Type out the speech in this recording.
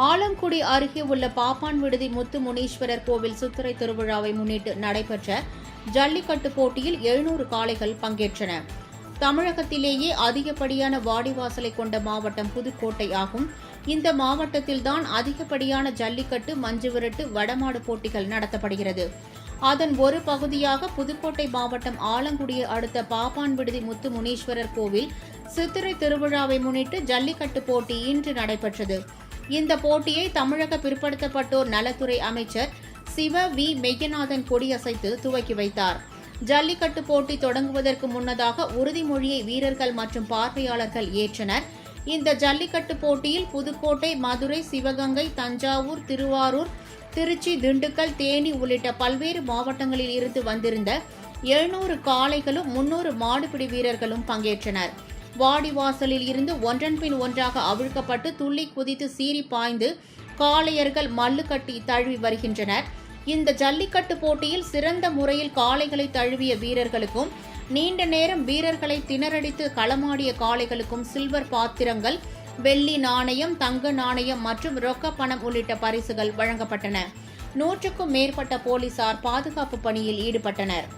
ஆலங்குடி அருகே உள்ள பாப்பான் விடுதி முத்து முனீஸ்வரர் கோவில் சித்திரை திருவிழாவை முன்னிட்டு நடைபெற்ற ஜல்லிக்கட்டு போட்டியில் 700 காளைகள் பங்கேற்றன. தமிழகத்திலேயே அதிகப்படியான வாடிவாசலை கொண்ட மாவட்டம் புதுக்கோட்டை ஆகும். இந்த மாவட்டத்தில்தான் அதிகப்படியான ஜல்லிக்கட்டு, மஞ்சுவிரட்டு, வடமாடு போட்டிகள் நடத்தப்படுகிறது. அதன் ஒரு பகுதியாக புதுக்கோட்டை மாவட்டம் ஆலங்குடியை அடுத்த பாப்பான் விடுதி முத்து முனீஸ்வரர் கோவில் சித்திரை திருவிழாவை முன்னிட்டு ஜல்லிக்கட்டு போட்டி இன்று நடைபெற்றது. இந்த போட்டியை தமிழக பிற்படுத்தப்பட்டோர் நலத்துறை அமைச்சர் சிவ வி மெய்யநாதன் கொடியசைத்து துவக்கி வைத்தார். ஜல்லிக்கட்டு போட்டி தொடங்குவதற்கு முன்னதாக உறுதிமொழியை வீரர்கள் மற்றும் பார்வையாளர்கள் ஏற்றனர். இந்த ஜல்லிக்கட்டு போட்டியில் புதுக்கோட்டை, மதுரை, சிவகங்கை, தஞ்சாவூர், திருவாரூர், திருச்சி, திண்டுக்கல், தேனி உள்ளிட்ட பல்வேறு மாவட்டங்களில் இருந்து வந்திருந்த 700 காளைகளும் 300 மாடுபிடி வீரர்களும் பங்கேற்றனர். வாடிவாசலில் இருந்து ஒன்றன் பின் ஒன்றாக அவிழ்க்கப்பட்டு துள்ளி குதித்து சீறி பாய்ந்து காளையர்கள் மல்லு கட்டி தழுவி வருகின்றனர். இந்த ஜல்லிக்கட்டு போட்டியில் சிறந்த முறையில் காளைகளை தழுவிய வீரர்களுக்கும், நீண்ட நேரம் வீரர்களை திணறடித்து களமாடிய காளைகளுக்கும் சில்வர் பாத்திரங்கள், வெள்ளி நாணயம், தங்க நாணயம் மற்றும் ரொக்க பணம் உள்ளிட்ட பரிசுகள் வழங்கப்பட்டன. 100க்கும் மேற்பட்ட போலீசார் பாதுகாப்பு பணியில் ஈடுபட்டனர்.